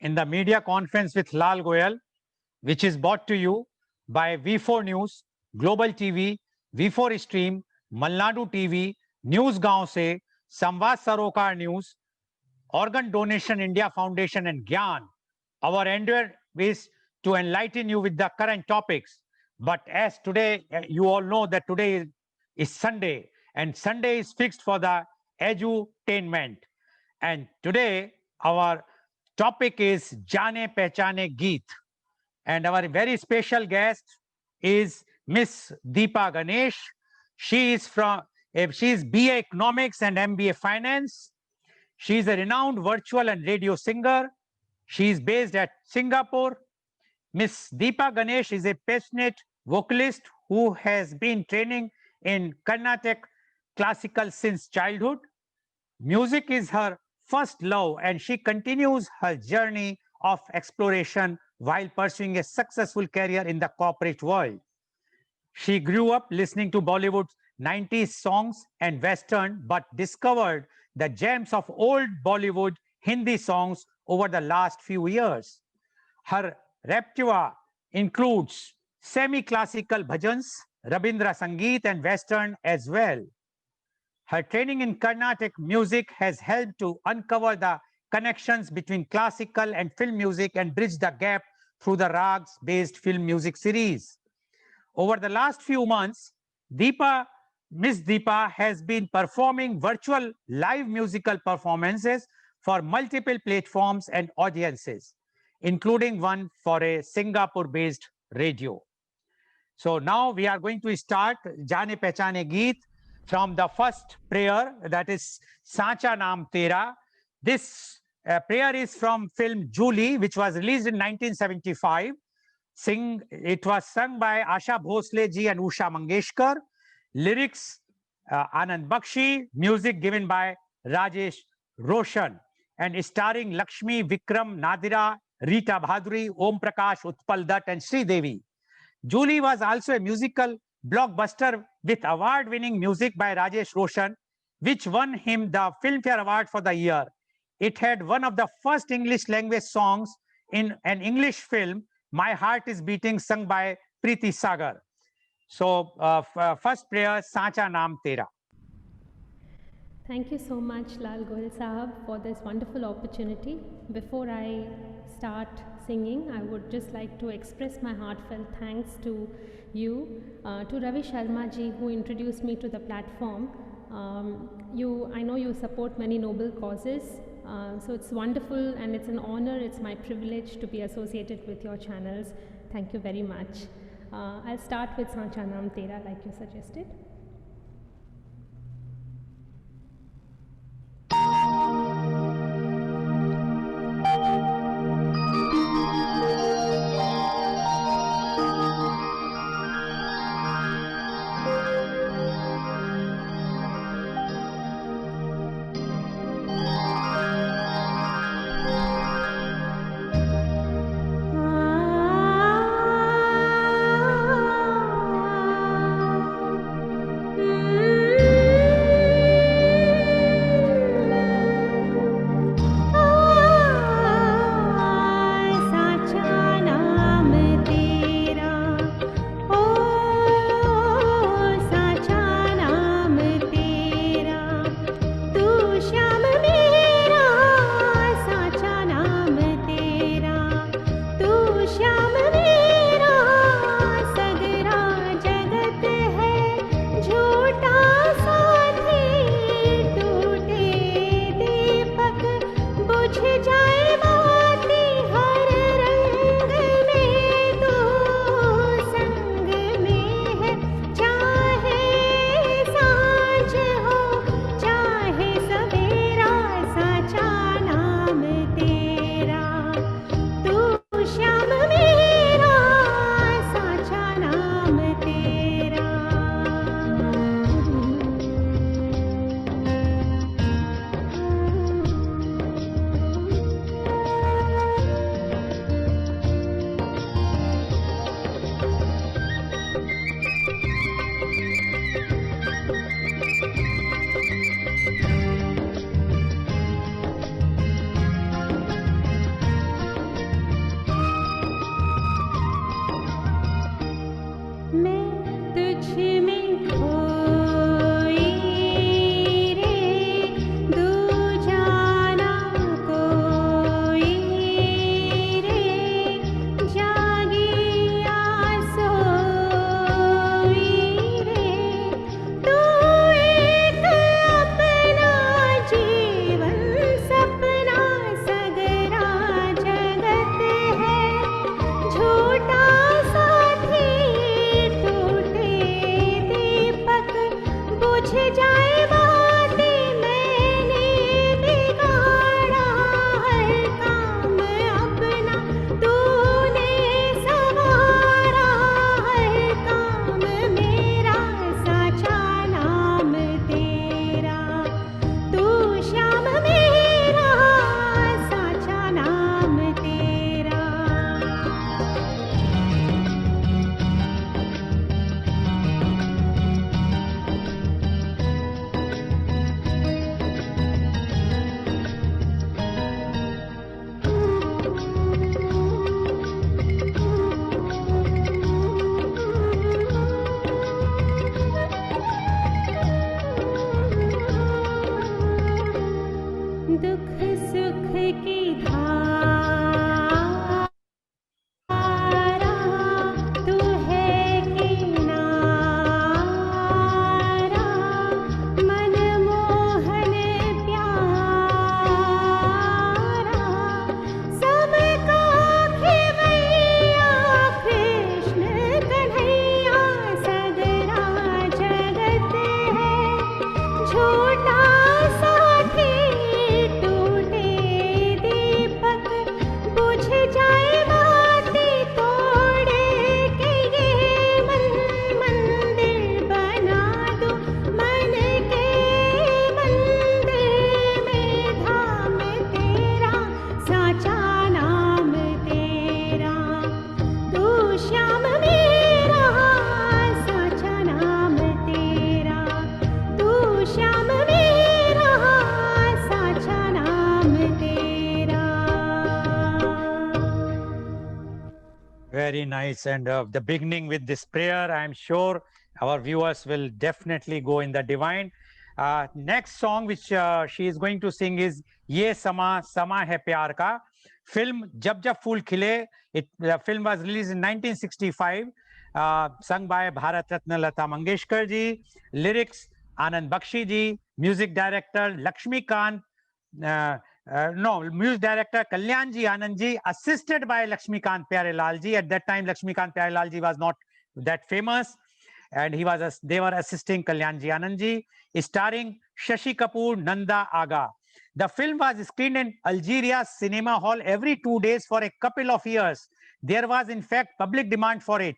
in the media conference with Lal Goyal, which is brought to you by V4 News, Global TV, V4 Stream, Malnadu TV, News Gaon Se, Samvad Sarokar News, Organ Donation India Foundation, and Gyan. Our endeavor is to enlighten you with the current topics. But as today, you all know that today is Sunday, and Sunday is fixed for the edutainment. And today, our topic is Jaane Pehchane Geet. And our very special guest is Miss Deepa Ganesh. She is BA Economics and MBA Finance. She is a renowned virtual and radio singer. She is based at Singapore. Miss Deepa Ganesh is a passionate vocalist who has been training in Carnatic classical since childhood. Music is her first love, and she continues her journey of exploration while pursuing a successful career in the corporate world. She grew up listening to Bollywood's 90s songs and Western, but discovered the gems of old Bollywood Hindi songs over the last few years. Her repertoire includes semi-classical bhajans, Rabindra Sangeet, and Western as well. Her training in Carnatic music has helped to uncover the connections between classical and film music and bridge the gap through the rags-based film music series. Over the last few months, Miss Deepa has been performing virtual live musical performances for multiple platforms and audiences, including one for a Singapore-based radio. So now we are going to start Jaane Pehchane Geet from the first prayer, that is Sacha Naam Tera. This prayer is from film Julie, which was released in 1975. It was sung by Asha Bhosle ji and Usha Mangeshkar. Lyrics Anand Bakshi. Music given by Rajesh Roshan. And starring Lakshmi, Vikram, Nadira, Rita Bhaduri, Om Prakash, Utpal Dutt, and Sri Devi. Julie was also a musical blockbuster with award-winning music by Rajesh Roshan, which won him the Filmfare Award for the year. It had one of the first English language songs in an English film, My Heart is Beating, sung by Preeti Sagar. So, first prayer, Sacha Naam Tera. Thank you so much, Lal Goyal Sahab, for this wonderful opportunity. Before I start singing, I would just like to express my heartfelt thanks to you, to Ravi Sharma ji, who introduced me to the platform. I know you support many noble causes, so it's wonderful and it's an honor, it's my privilege to be associated with your channels. Thank you very much. I'll start with Sacha Naam Tera, like you suggested. Very nice. And the beginning with this prayer, I am sure our viewers will definitely go in the divine. Next song which she is going to sing is Ye Sama Sama Hai Pyar Ka. Film Jab Jab Phool Khile. The film was released in 1965. Sung by Bharat Ratna Lata Mangeshkar ji. Lyrics Anand Bakshi ji. Music director Lakshmikant. Music director Kalyan ji Anand ji, assisted by Lakshmikant Pyarelal ji. At that time, Lakshmikant Pyarelal ji was not that famous, and they were assisting Kalyan ji Anand ji. Starring Shashi Kapoor, Nanda Aga. The film was screened in Algeria cinema hall every 2 days for a couple of years. There was, in fact, public demand for it.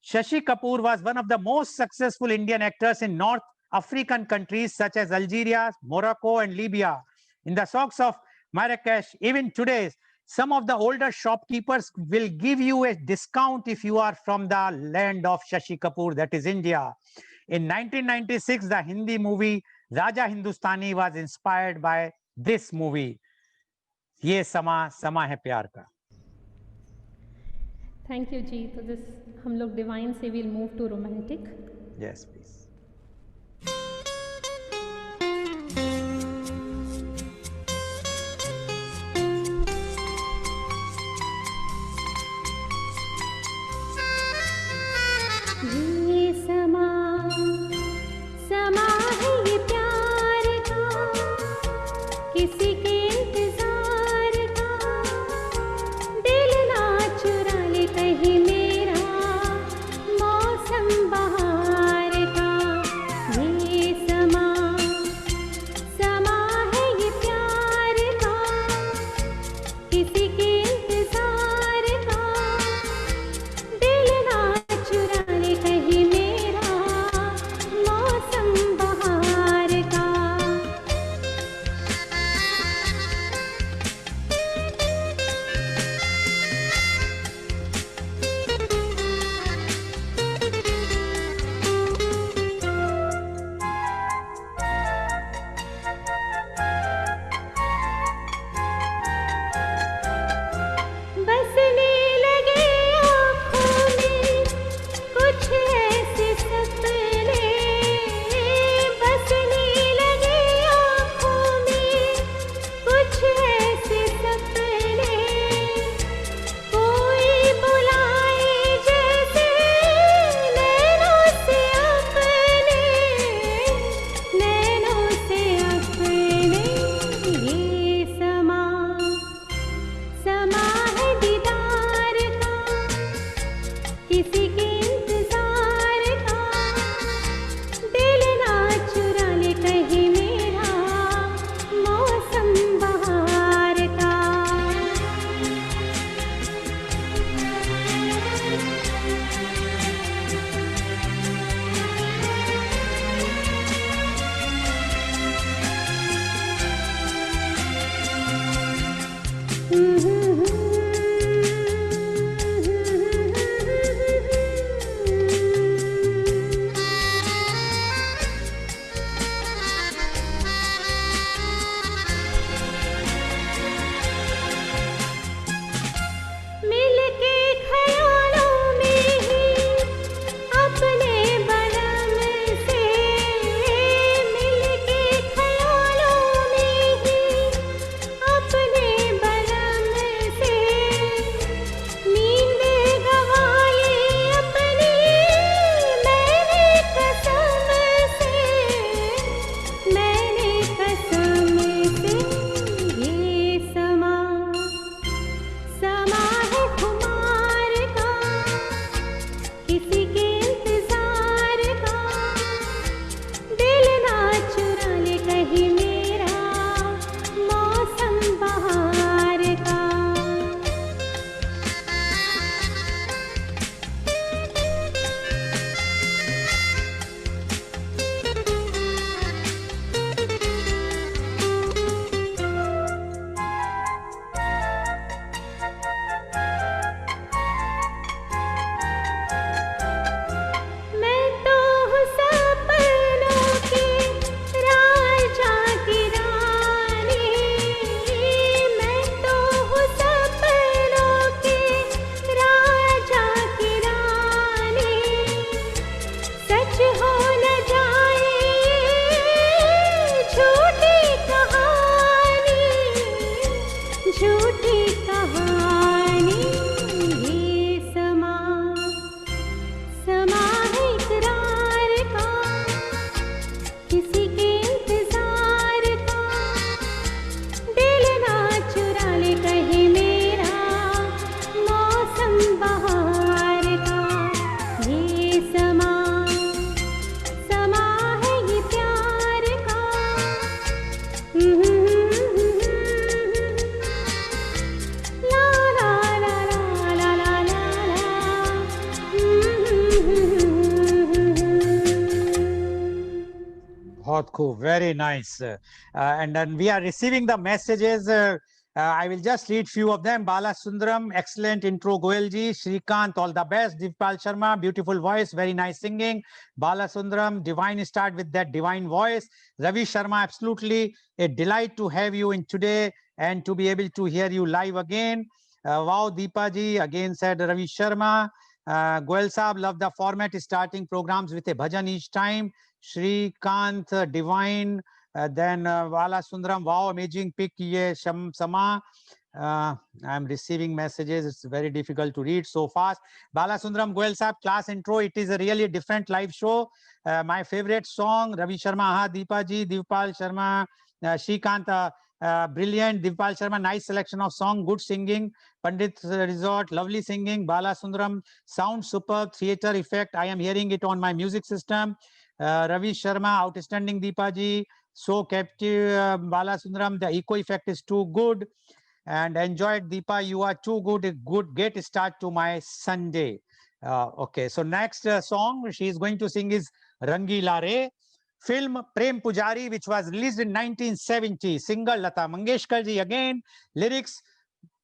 Shashi Kapoor was one of the most successful Indian actors in North African countries such as Algeria, Morocco, and Libya. In the socks of Marrakesh, even today, some of the older shopkeepers will give you a discount if you are from the land of Shashi Kapoor, that is India. In 1996, the Hindi movie Raja Hindustani was inspired by this movie. Ye Sama Sama Hai Pyar Ka. Thank you, जी. तो this हम लोग divine से will move to romantic. Yes, please. ये समा समा है ये प्यार का, किसी के इंतजार का, दिल ना चुरा ले कहीं मेरा मौसम बहार का। ये समा समा है ये प्यार का, किसी के इंतजार का, दिल ना चुरा ले कहीं बहुत खूब, very nice. And then we are receiving the messages. I will just read few of them. Bala Sundaram, excellent intro, Goelji. Shrikant, all the best. Divpal Sharma, beautiful voice, very nice singing. Bala Sundaram, divine start with that divine voice. Ravi Sharma, absolutely a delight to have you in today and to be able to hear you live again. Wow, Deepa ji, again said Ravi Sharma. Goel Saab, love the format, starting programs with a bhajan each time. Shrikant, divine. Then Vala Sundaram, wow, amazing pick. Ye Sama. I'm receiving messages. It's very difficult to read so fast. Bala Sundaram, Goel Saab, class intro. It is a really different live show. My favorite song, Ravi Sharma, Aha, Deepa ji, Divpal Sharma, Shrikant, brilliant. Divpal Sharma, nice selection of song, good singing. Pandit Resort, lovely singing. Bala Sundaram, sound superb, theater effect. I am hearing it on my music system. Ravi Sharma, outstanding. Deepa ji, so captive. Bala Sundaram, the echo effect is too good. And enjoyed. Deepa, you are too good. A good get start to my Sunday. Okay, so next song she is going to sing is Rangila Re. Film Prem Pujari, which was released in 1970. Singer Lata Mangeshkar ji again. Lyrics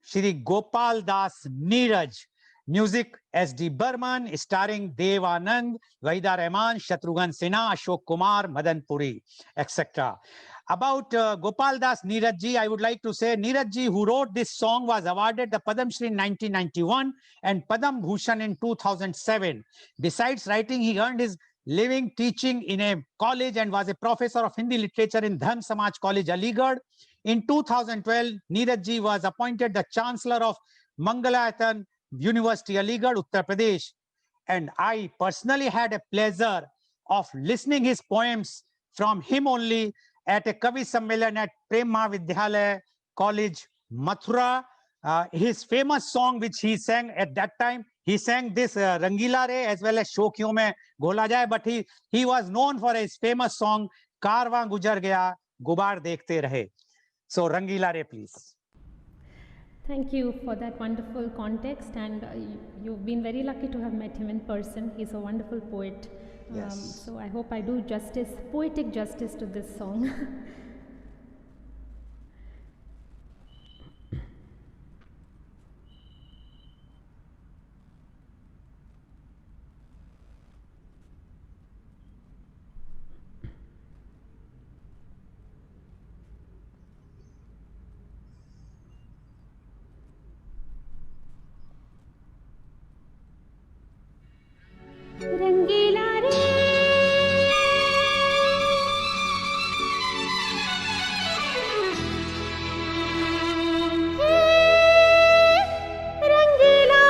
Shri Gopal Das Neeraj. Music S.D. Burman, starring Dev Anand, Vaida Rahman, Shatrughan Sinha, Ashok Kumar, Madan Puri, etc. About Gopal Das Neeraj ji, I would like to say Neeraj ji, who wrote this song, was awarded the Padam Shri in 1991 and Padam Bhushan in 2007. Besides writing, he earned his living teaching in a college and was a professor of Hindi literature in Dharm Samaj College, Aligarh. In 2012, Neeraj ji was appointed the Chancellor of Mangalayatan University, Aligarh, Uttar Pradesh. And I personally had a pleasure of listening his poems from him only at a Kavi Sammelan at Prem Mahavidyalaya College, Mathura. His famous song which he sang at that time, he sang this Rangila Re as well as Shokyon Mein Ghola Jaye, but he was known for his famous song Karwan Gujar Gaya, Gubar Dekhte Rahe. So Rangila Re, please. Thank you for that wonderful context, and you've been very lucky to have met him in person. He's a wonderful poet. Yes. So I hope I do justice, poetic justice to this song. रंगीला रे रंगीला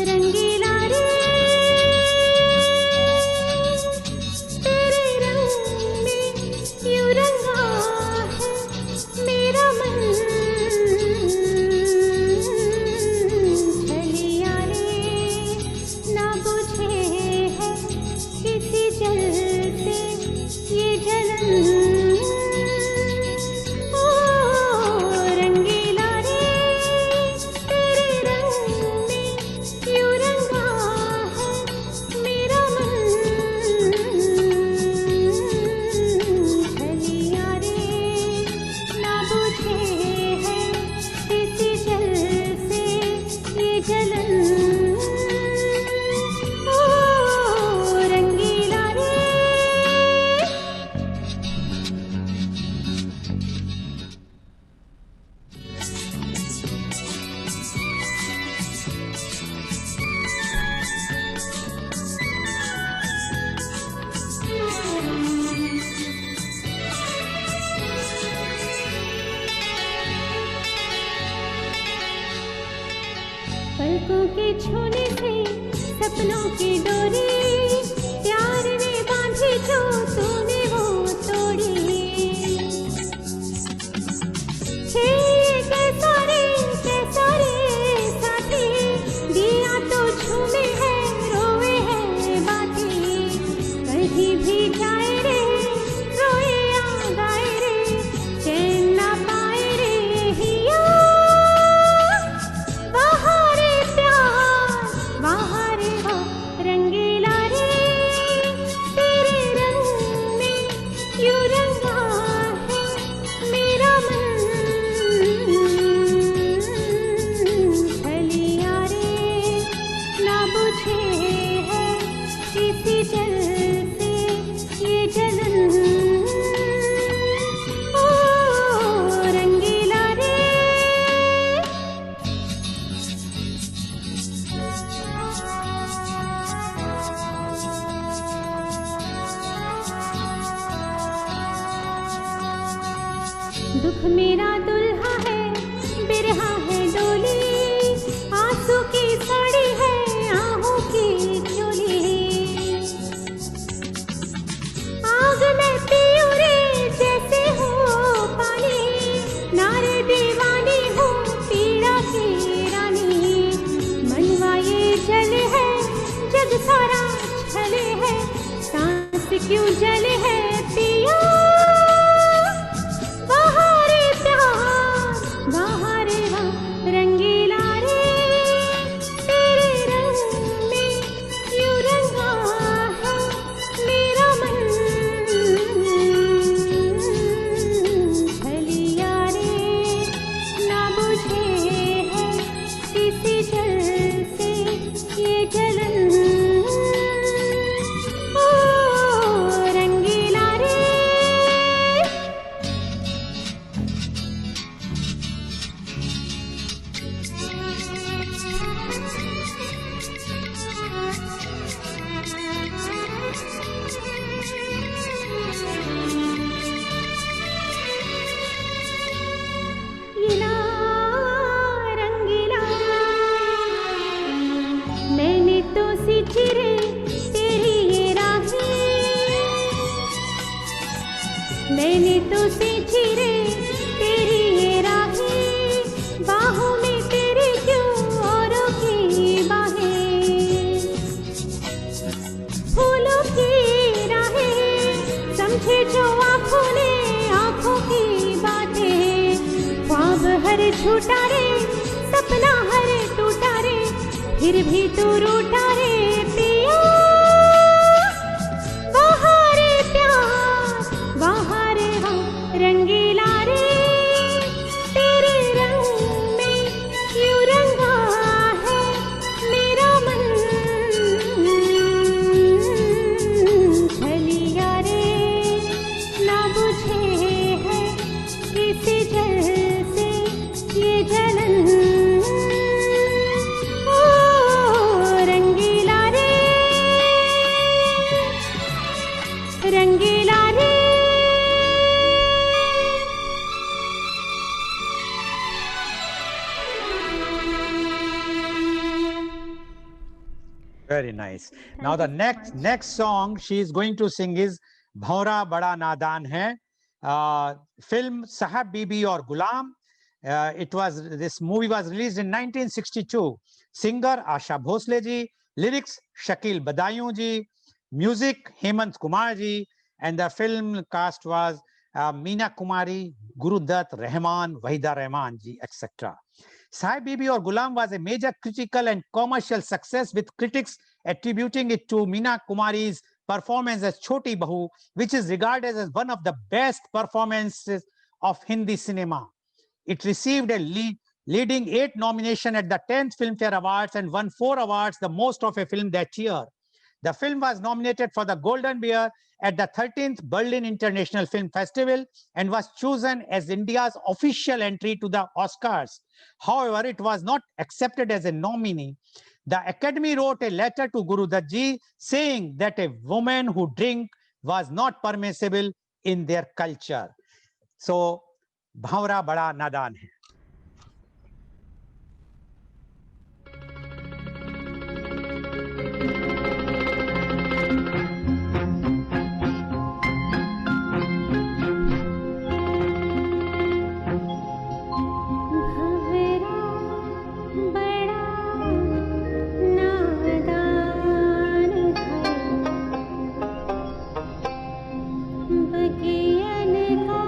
रंगीला रे तेरे रंग में यूं रंगा है मेरा मन छलिया रे ना बुझे है किसी जल से ये जलन पलकों के छूने से सपनों की डोरी प्यार ने बांधी जो तूने वो तोड़ी छे कैसा रे साथी दिया तो झूमे है रोए है बातें दुख मेरा दुल्हा है, बिरहा है डोली, आंसू की साड़ी है, आहों की चोली। आग में पियो रे जैसे हो पानी, नारे दीवानी हो पीड़ा की रानी। मनवा ये जले है, जग सारा छले है, सांस क्यों जले है पिया। बहारे प्यार बहारे हम रंगीला रे, तेरे रंग में यूं रंगा है मेरा मन। छलिया रे ना बुझे है किसी जल से ये जलन। ओ रंगीला रे। गिला रंगीला मैंने तो सीखी रे तेरी ये राहें, मैंने तो सीखी रे तेरी ये राहें। बाहों में तेरे क्यों औरों की बाहें, फूलों की राहें समझे जो आँखों ने आँखों की बातें। ख्वाब हर झूठा रे सपना हर टूटा रे, फिर भी तू रूठा रे पिया। बहारे प्यार बहारे हम रंगीला रे, तेरे रंग में यूं रंगा है मेरा मन। छलिया रे ना बुझे है किसी जल से ये जलन। ओ रंगीला रे रंगीला रे। Very nice. Now the next song she is going to sing is Bhaura Bada Nadan Hai. Film Sahab Bibi or Gulam. This movie was released in 1962. Singer Asha Bhosle ji, lyrics Shakil Badaयूं ji, music Hemant Kumar ji, and the film cast was Meena Kumari, Guru Dutt, Rahman, Wahida Rahman ji, etc. Sahib Bibi or Gulam was a major critical and commercial success, with critics attributing it to Meena Kumari's performance as Choti Bahu, which is regarded as one of the best performances of Hindi cinema. It received a leading 8 nominations at the 10th Filmfare Awards and won 4 awards, the most of a film that year. The film was nominated for the Golden Bear at the 13th Berlin International Film Festival and was chosen as India's official entry to the Oscars. However, it was not accepted as a nominee. The Academy wrote a letter to Guru Dutt ji saying that a woman who drank was not permissible in their culture. So, Bhaura Bada Nadan Hai. बगियन का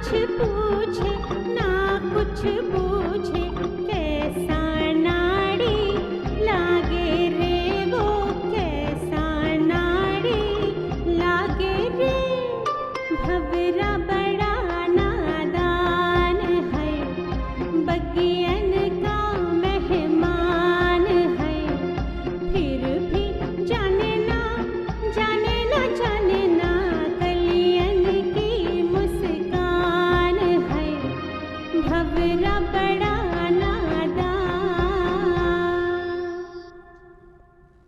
कुछ पूछे ना कुछ पूछे कैसा नाड़ी लागे रे वो कैसा नाड़ी लागे रे भवरा बड़ा नादान है बगियन का मेहमान है फिर भी जाने ना जाने ना जाने ना कलियन की मुस्कान है भवरा बड़ा नादान.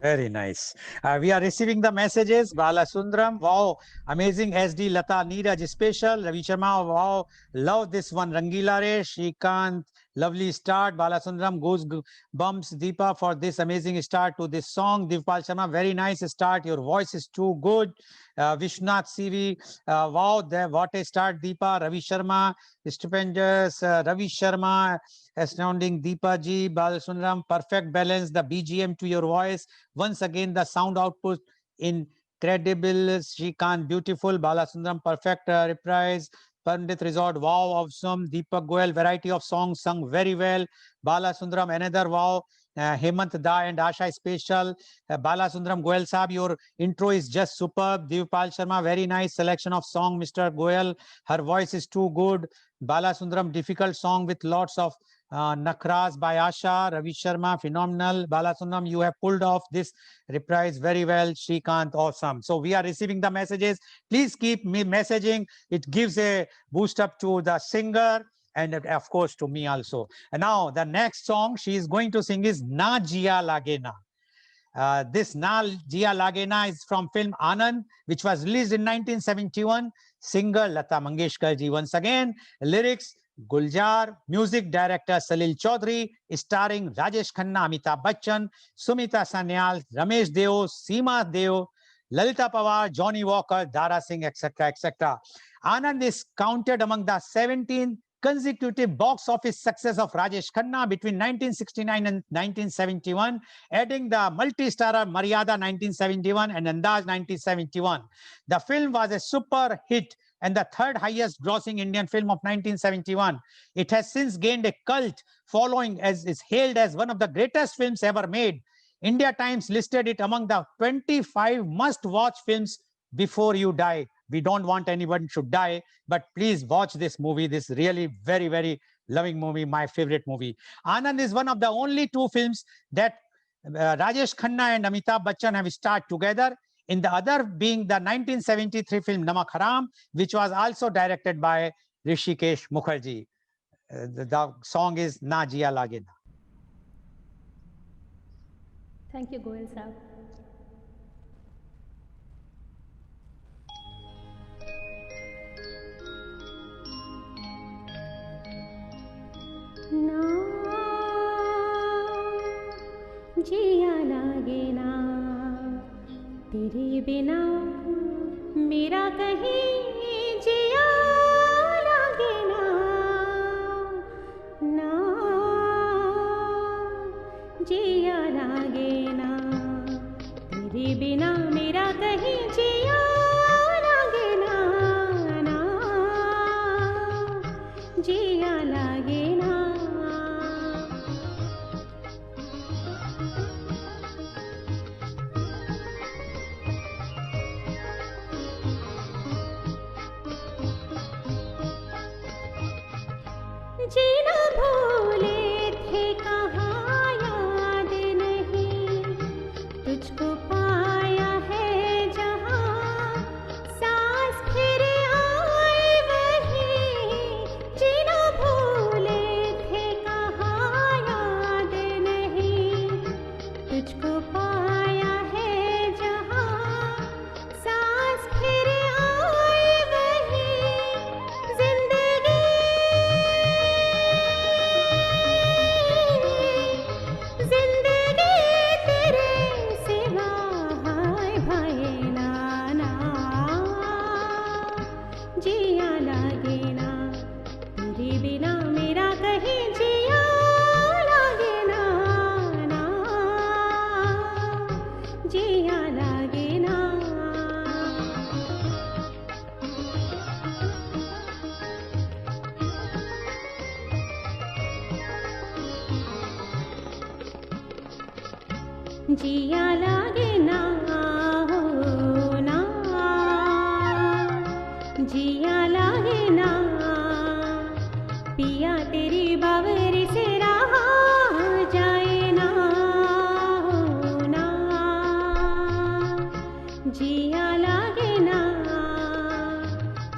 Very nice. We are receiving the messages. Bala Sundram, wow, amazing. SD Lata Neeraj special. Ravi Sharma, wow, love this one. Rangila Re, Shrikant, lovely start. Bala Sundram goes bumps Deepa for this amazing start to this song. Devpal Sharma, very nice start. Your voice is too good. Vishnath CV, wow, what a start. Deepa, Ravi Sharma, stupendous. Ravi Sharma, astounding. Deepa ji, Bala Sundram, perfect balance. The BGM to your voice. Once again, the sound output incredible. Shrikant, beautiful. Balasundram, perfect reprise. Pandit Resort, wow, awesome. Deepak Goel, variety of songs sung very well. Balasundram, another wow. Hemant Da and Asha special. Balasundram Goel Saab, your intro is just superb. Devpal Sharma, very nice selection of song. Mr. Goel, her voice is too good. Balasundram, difficult song with lots of Nakras by Asha. Ravi Sharma, phenomenal. Balasundram, you have pulled off this reprise very well. Shrikant, awesome. So we are receiving the messages. Please keep me messaging. It gives a boost up to the singer and of course to me also. And now the next song she is going to sing is Na Jia Lagena. This Na Jia Lagena is from film Anand, which was released in 1971. Singer Lata Mangeshkar ji once again. Lyrics Guljar, music director Salil Chaudhary, starring Rajesh Khanna, Amitabh Bachchan, Sumita Sanyal, Ramesh Deo, Seema Deo, Lalita Pawar, Johnny Walker, Dara Singh, etc., etc. Anand is counted among the 17 consecutive box office success of Rajesh Khanna between 1969 and 1971, adding the multi-starrer Maryada 1971 and Andaz 1971. The film was a super hit and the third highest grossing Indian film of 1971. It has since gained a cult following as is hailed as one of the greatest films ever made. India Times listed it among the 25 must-watch films before you die. We don't want anyone to die, but please watch this movie. This really very, very loving movie, my favorite movie. Anand is one of the only two films that Rajesh Khanna and Amitabh Bachchan have starred together. In the other being the 1973 film Namak Haram, which was also directed by Rishikesh Mukherjee. The song is Na Jia Lagena. Thank you, Goel Saab. ना जिया लागे ना तेरे बिना मेरा कहीं जिया लागे ना ना जिया लागे ना तेरे बिना मेरा कहीं जिया लागे ना ना जिया लागे ना जिया लागे ना हो ना, जिया लागे ना, पिया तेरी बावरी से रहा जाए ना हो ना, जिया लागे ना,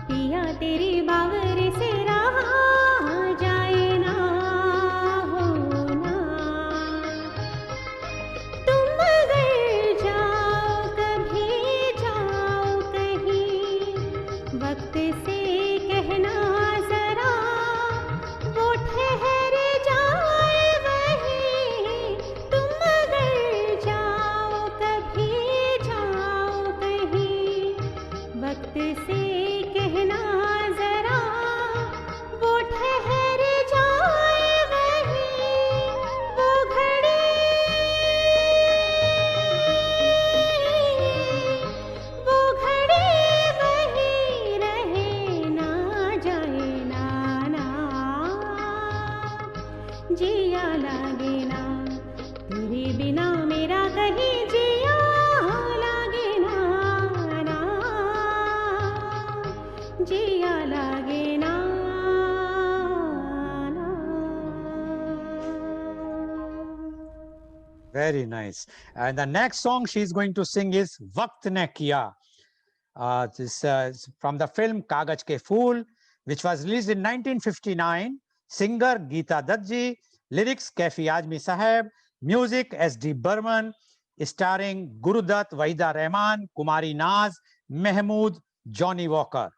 पिया तेरी बावरी से रहा जाए ना हो ना। तुम अगर जाओ कभी जाओ कहीं, वक्त से कहना जरा वो ठहर जाए वहीं। तुम अगर जाओ कभी जाओ कहीं, वक्त से कहना जरा वो ठहर जाए वहीं। वो घड़ी वहीं रहे ना जाए ना ना, जिया लागे ना, तेरे बिना मेरा कहीं जिया लागे ना ना, जिया लागे ना ना। Very nice. And the next song she's going to sing is Waqt Ne Kiya. This is from the film Kagaj Ke Phool, which was released in 1959. Singer Geeta Dutt ji, lyrics Kaifi Azmi Sahab, music S.D. Burman, starring Guru Dutt, Wahida Rahman, Kumari Naz, Mehmood, Johnny Walker.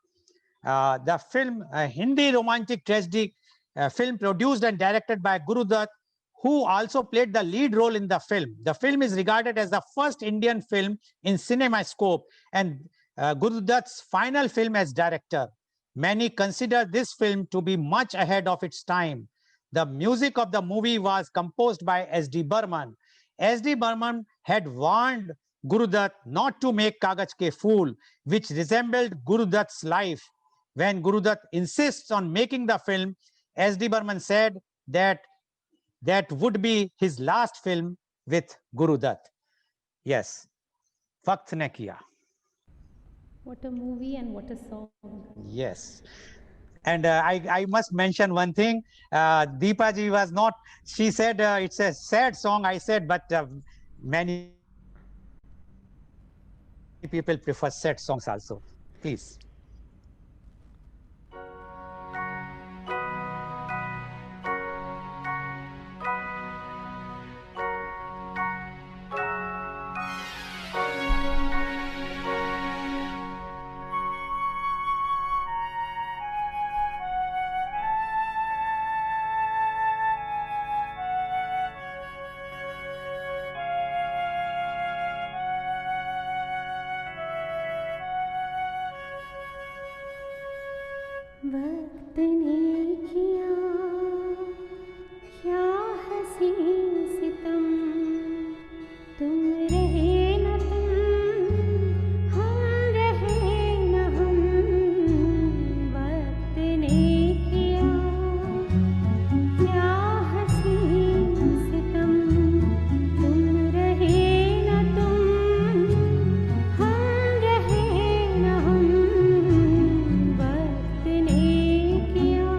The film, a Hindi romantic tragedy film produced and directed by Guru Dutt, who also played the lead role in the film. The film is regarded as the first Indian film in CinemaScope and Guru Dutt's final film as director. Many consider this film to be much ahead of its time. The music of the movie was composed by S.D. Burman. S.D. Burman had warned Guru Dutt not to make Kagaj Ke Phool, which resembled Guru Dutt's life. When Guru Dutt insists on making the film, S.D. Burman said that that would be his last film with Guru Dutt. Yes, Waqt Ne Kiya. What a movie and what a song. Yes. And I must mention one thing. Deepa ji was not, she said it's a sad song, I said, but many people prefer sad songs also. Please. वक्त ने किया क्या हंसी सितम, तुम रहे न तुम, हम रहे न हम। वक्त ने किया क्या हंसी सितम, तुम रहे न तुम, हम रहे न हम। वक्त ने किया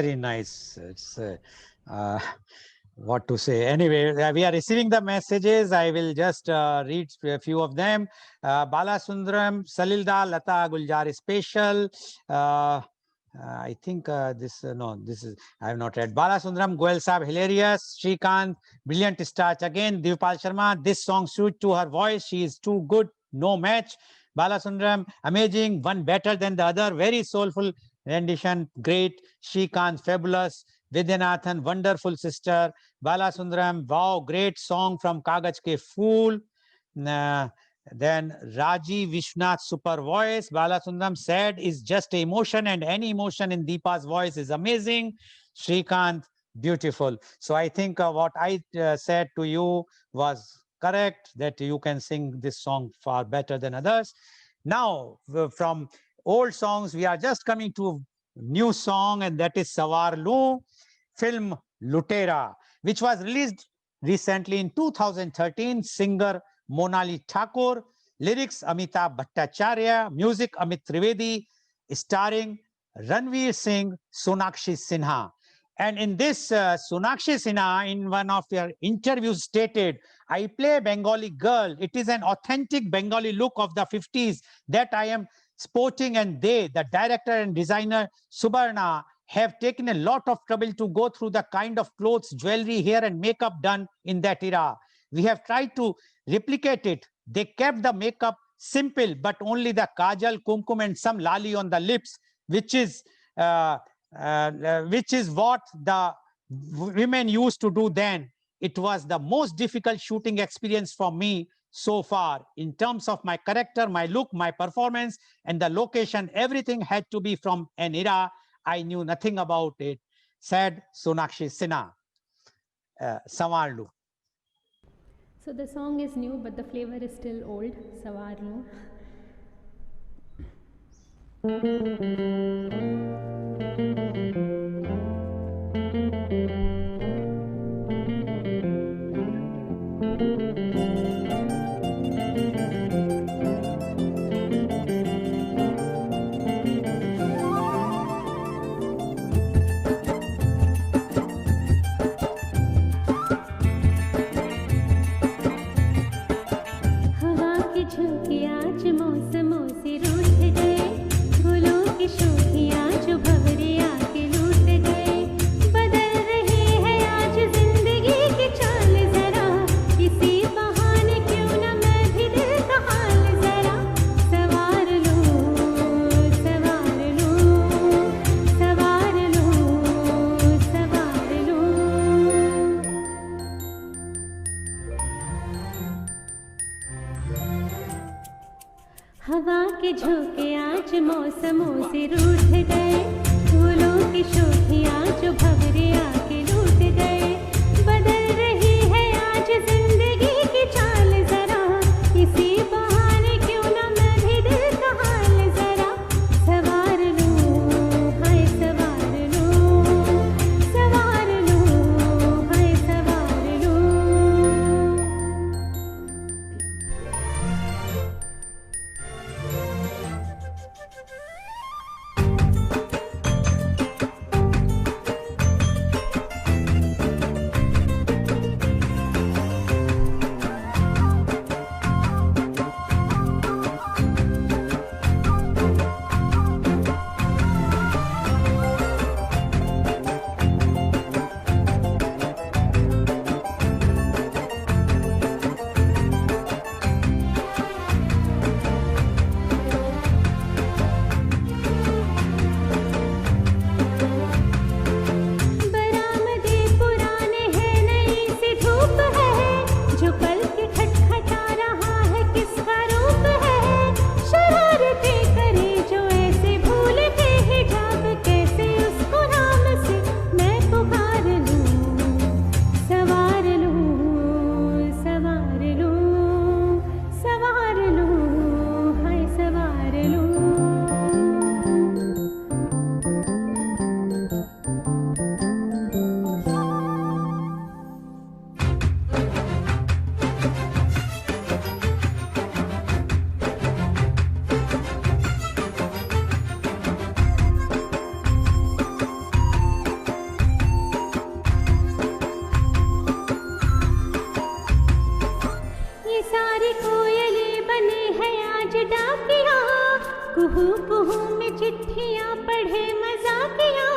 Very nice. It's what to say. Anyway, we are receiving the messages. I will just read a few of them. Balasundaram, Salilda, Lata Guljar special. I think no, this is, I have not read. Balasundaram, Goel Saab, hilarious. Shrikant, brilliant start again. Divpal Sharma, this song suits to her voice. She is too good, no match. Balasundaram, amazing, one better than the other. Very soulful rendition, great. Shrikant, fabulous. Vidyanathan, wonderful sister. Balasundaram, wow, great song from Kagaj Ke Phool. Then Raji Vishnath, super voice. Balasundaram, sad is just emotion, and any emotion in Deepa's voice is amazing. Shrikant, beautiful. So I think what I said to you was correct, that you can sing this song far better than others. Now, from old songs, we are just coming to new song, and that is Sawar Lu, film Lutera, which was released recently in 2013. Singer Monali Thakur, lyrics Amitabh Bhattacharya, music Amit Trivedi, starring Ranveer Singh, Sonakshi Sinha. And in this, Sonakshi Sinha, in one of their interviews, stated, I play Bengali girl. It is an authentic Bengali look of the 50s that I am sporting, and they, the director and designer Subarna, have taken a lot of trouble to go through the kind of clothes, jewelry, hair, and makeup done in that era. We have tried to replicate it. They kept the makeup simple, but only the kajal, kumkum, and some lali on the lips, which is what the women used to do then. It was the most difficult shooting experience for me so far. In terms of my character, my look, my performance, and the location, everything had to be from an era I knew nothing about it, said Sonakshi Sinha. Sawar Lu. So the song is new, but the flavor is still old. Sawar Lu. हवा के झोंके आज मौसमों से रूठ गए, फूलों की शोखियाँ जो भंवरे आके लूट गए। बदल रही है आज जिंदगी की चाल जरा, किसी बहाने क्यों न मैं भी दिल का हाल जरा सवार लूं, सवार लूं, सवार लूं, सवार लूं। हवा के झोंके आज मौसमों से रूठ गए, फूलों की शोखियाँ जो भंवरे आके लूट गए। बदल रही है आज जिंदगी की चाल जरा, किसी बहाने क्यों न मैं भी दिल का हाल जरा सवार लूं, हाय सवार लूं, सवार लूं, हाय सवार लूं। कुहू कुहू में चिट्ठियां पढ़े मजा किया,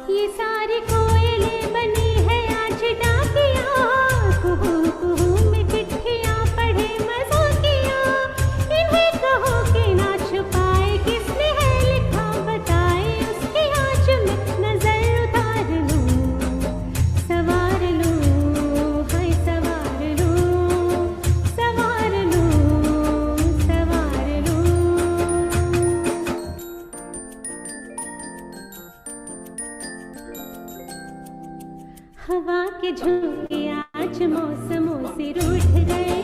ये सारी कोयलें बनी है आज डाकिया, कुहू कुहू में चिट्ठियां पढ़े मजा किया, इन्हें कहो कि ना छुपाए किसने है लिखा बताए, उसकी आँच में नजर उतार लूं, सवार लूं, हाय सवार लूं, सवार लूं, सवार लूं। हवा के झोंके आज मौसमों से रूठ गए,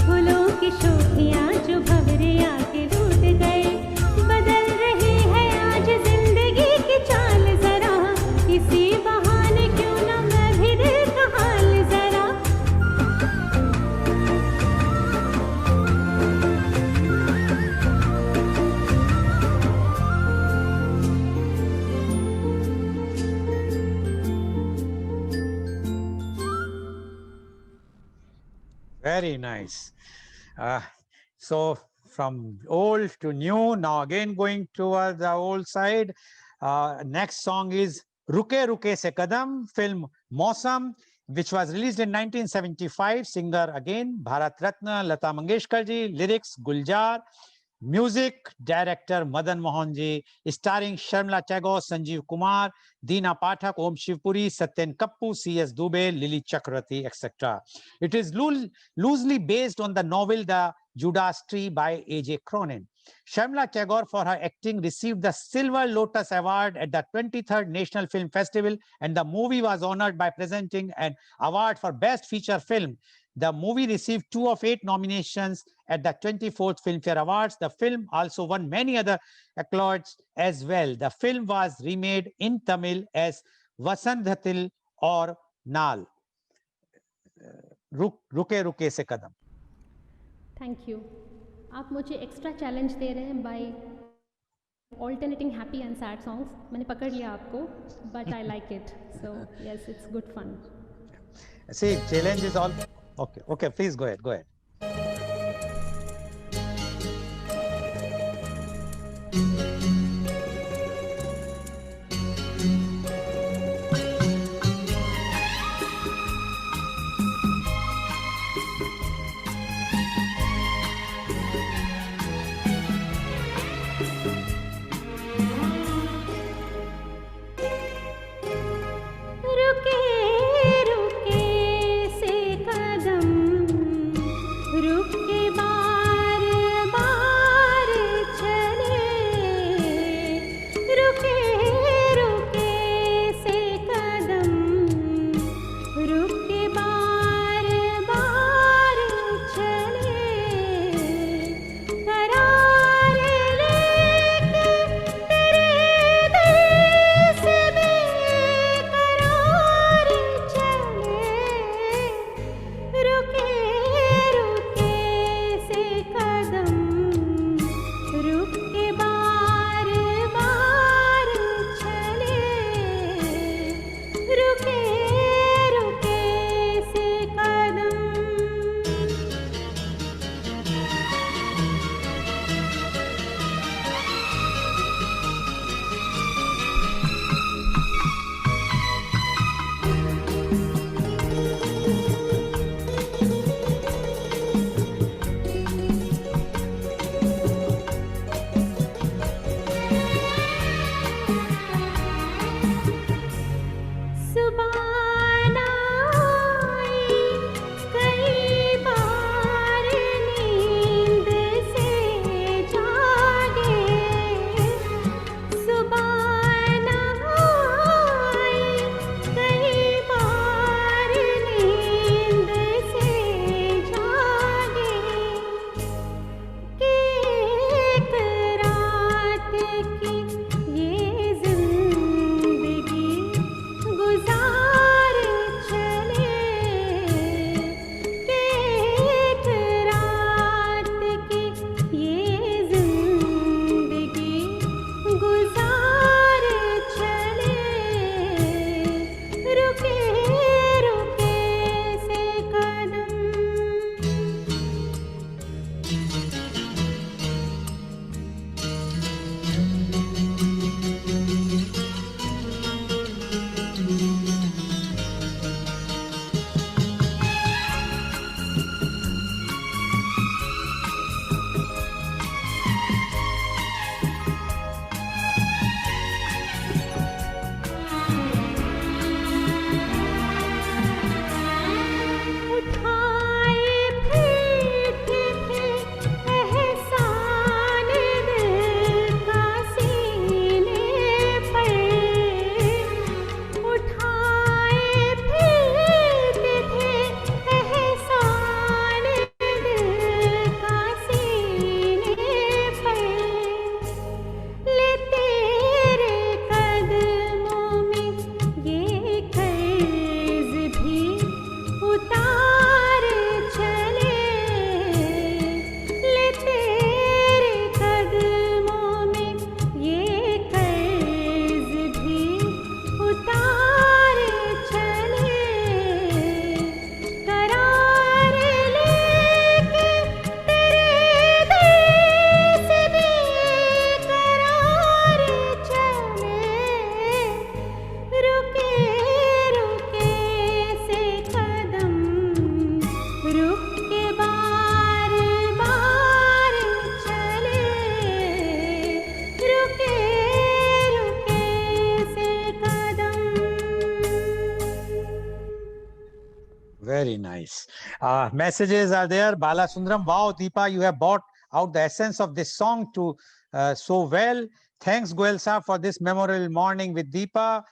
फूलों की शोखियाँ जो भंवरे आके लूट गए, बदल रही है आज जिंदगी की चाल जरा, इसी बहाने क्यों ना मैं भी दिल का हाल जरा। Very nice. So from old to new, now again going towards the old side. Next song is Ruke Ruke Se Kadam, film Mausam, which was released in 1975. Singer again, Bharat Ratna, Lata Mangeshkar ji, lyrics Guljar, music director Madan Mohan ji, starring Sharmila Tagore, Sanjeev Kumar, Deena Pathak, Om Shivpuri, Satyen Kappu, C.S. Dubey, Lily Chakravarti, etc. It is loosely based on the novel The Judas Tree by A.J. Cronin. Sharmila Tagore, for her acting, received the Silver Lotus Award at the 23rd National Film Festival, and the movie was honored by presenting an award for Best Feature Film. The movie received 2 of 8 nominations at the 24th Filmfare Awards. The film also won many other accolades as well. The film was remade in Tamil as Vasanthathil or Nal. Ruke Ruke Se Kadam. Thank you. आप मुझे extra challenge दे रहे हैं by alternating happy and sad songs. मैंने पकड़ लिया आपको, but I like it, so yes it's good fun. See, challenge is all. Okay, please go ahead. रुके रुके से कदम Very nice. Messages are there. Bala Sundaram, wow, Deepa, you have brought out the essence of this song to so well. Thanks, Goel Saab, for this memorable morning with Deepa.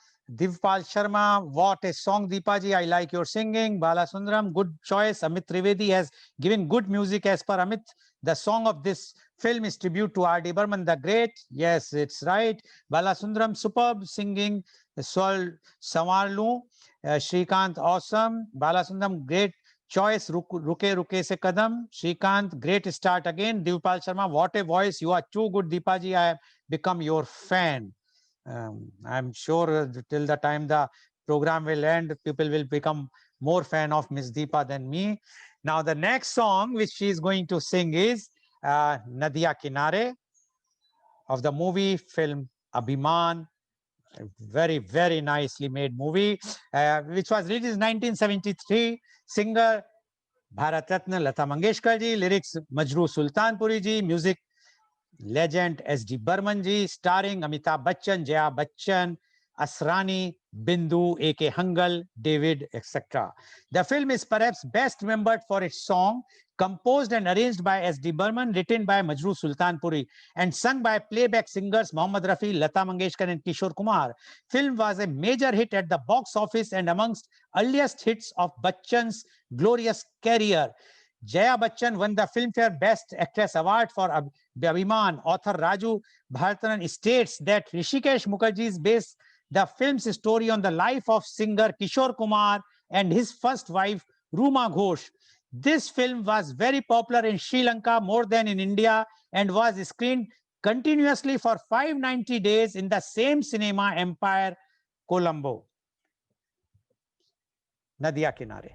Divpal Sharma, what a song, Deepa ji. I like your singing. Bala Sundaram, good choice. Amit Trivedi has given good music as per Amit. The song of this film is tribute to R.D. Burman the Great. Yes, it's right. Bala Sundaram, superb singing. Swal Samarlu. Shrikant, awesome. Bala Sundaram, great choice. Ruke se kadam. Shrikant, great start again. Divpal Sharma, what a voice. You are too good, Deepa ji. I have become your fan. I'm sure till the time the program will end, people will become more fan of Miss Deepa than me. Now, the next song which she is going to sing is Nadiya Kinare of the movie film Abhiman. Very, very nicely made movie, which was released in 1973. Singer Bharat Ratna Lata Mangeshkar ji, lyrics Majroo Sultanpuri ji, music legend S.D. Burman ji, starring Amitabh Bachchan, Jaya Bachchan, Asrani, Bindu, A.K. Hangal, David, etc. The film is perhaps best remembered for its song, composed and arranged by S.D. Burman, written by Majroo Sultanpuri, and sung by playback singers Mohammad Rafi, Lata Mangeshkar, and Kishore Kumar. Film was a major hit at the box office and amongst earliest hits of Bachchan's glorious career. Jaya Bachchan won the Filmfare Best Actress Award for Abhiman. Author Raju Bharatanan states that Rishikesh Mukherjee based the film's story on the life of singer Kishore Kumar and his first wife Ruma Ghosh. This film was very popular in Sri Lanka more than in India and was screened continuously for 590 days in the same cinema Empire, Colombo. Nadiya Kinare.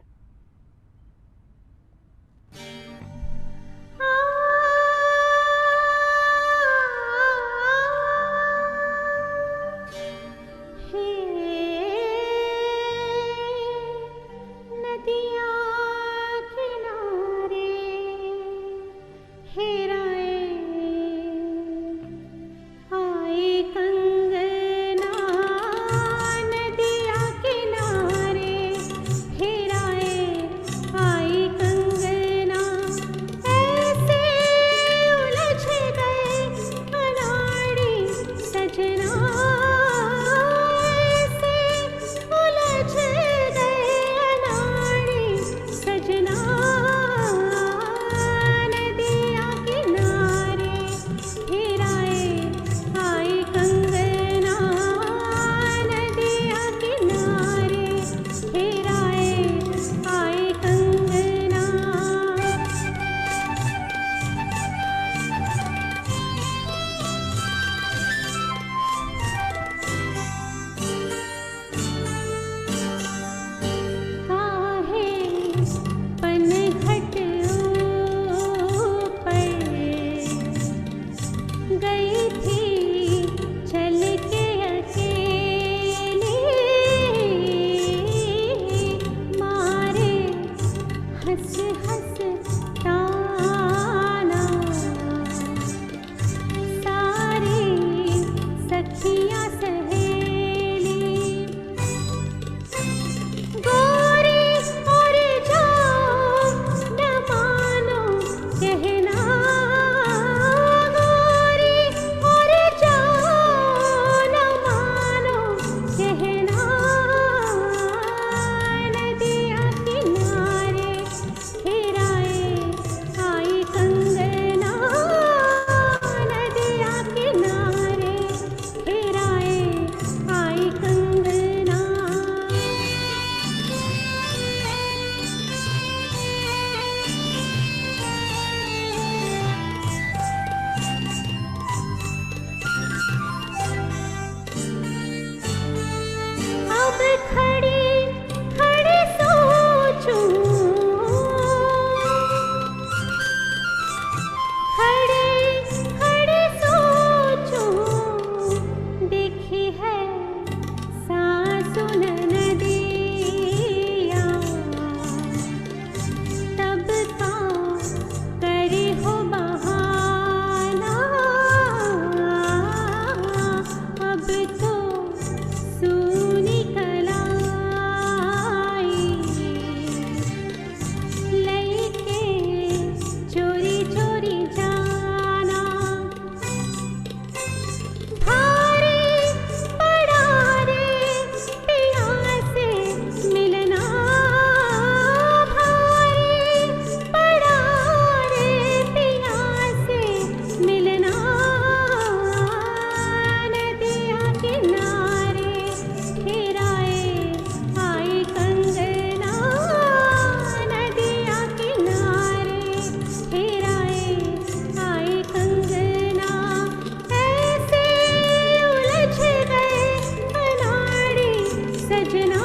सजना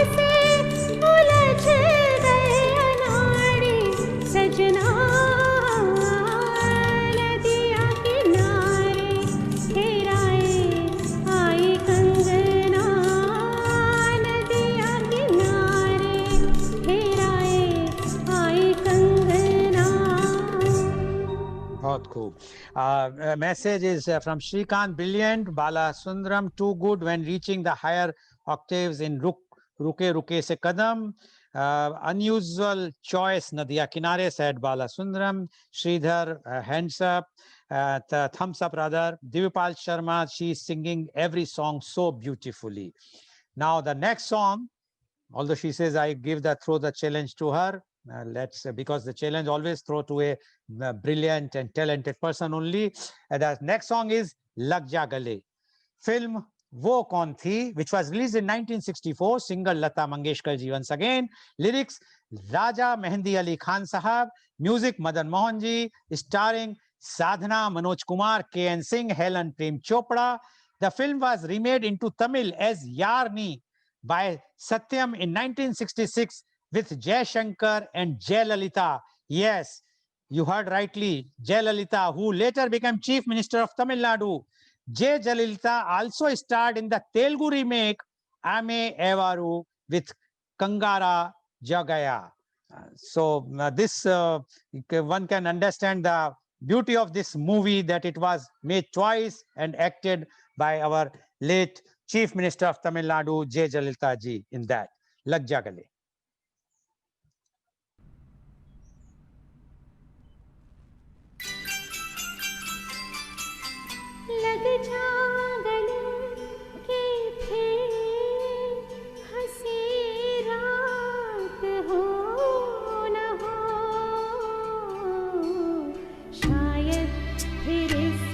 ऐसे उलझ गए अनाड़ी सजना नदिया किनारे ठहराए आई कंगना नदिया किनारे ठहराए आई कंगना. बहुत खूब. Message is from Shrikant. Brilliant. Bala Sundaram, too good when reaching the higher octaves in Ruke Ruke Se Kadam. Unusual choice, Nadia Kinare, said Bala Sundaram. Sridhar, hands up. Thumbs up rather. Divipal Sharma, she is singing every song so beautifully. Now the next song, although she says I throw the challenge to her, let's because the challenge always throw to a brilliant and talented person only. The next song is Lag Ja Gale. Film Wo Kaun Thi, which was released in 1964. Singer Lata Mangeshkar ji once again. Lyrics Raja Mehendi Ali Khan Sahab. Music Madan Mohan ji. Starring Sadhana, Manoj Kumar, K.N. Singh, Helen Prem Chopra. The film was remade into Tamil as Yarni by Satyam in 1966 with Jai Shankar and Jayalalitha. Yes, you heard rightly, Jayalalitha, who later became Chief Minister of Tamil Nadu. Jayalalitha also starred in the Telugu remake Ame Evaru with Kangara Jagaya. So this one can understand the beauty of this movie, that it was made twice and acted by our late Chief Minister of Tamil Nadu, Jayalalitha ji, in that. Lag Ja Gale. लग जा गले के फिर हंसी रात हो न हो शायद फिर इस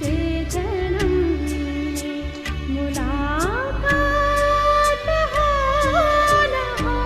जन्म में मुलाकात हो न हो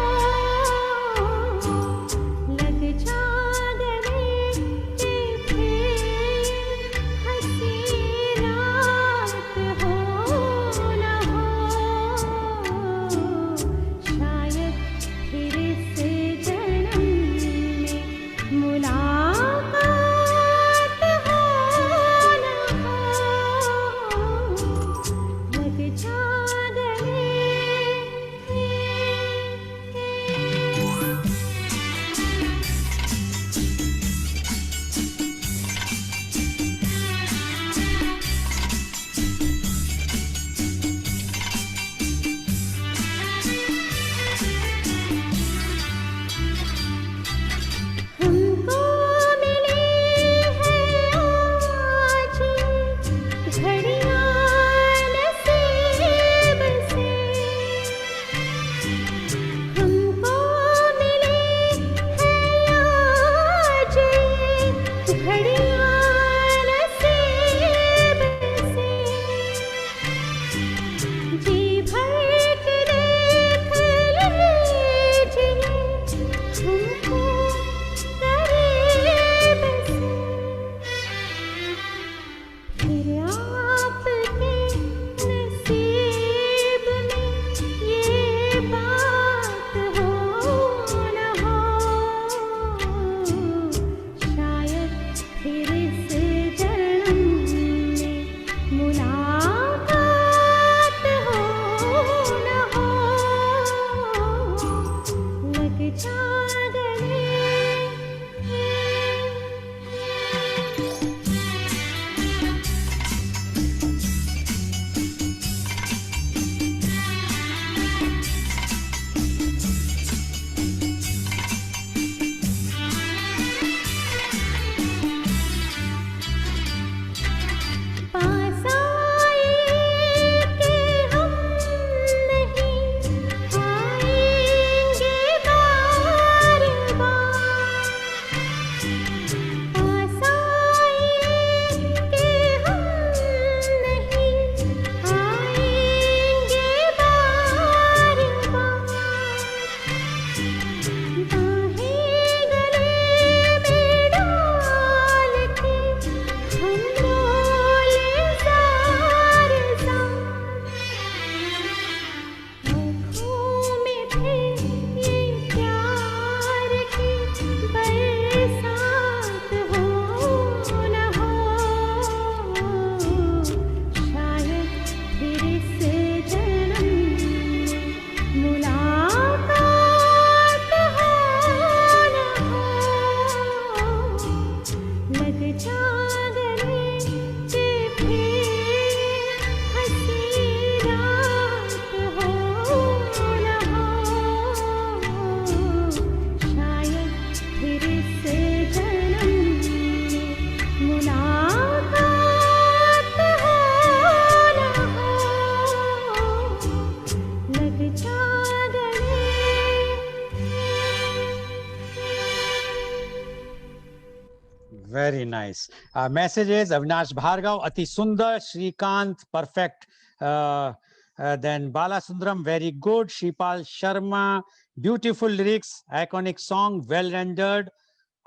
Very nice. Messages, Avinash Bhargav, Ati Sundar, Shrikant, perfect. Then Bala Sundaram, very good. Shipal Sharma, beautiful lyrics, iconic song, well rendered.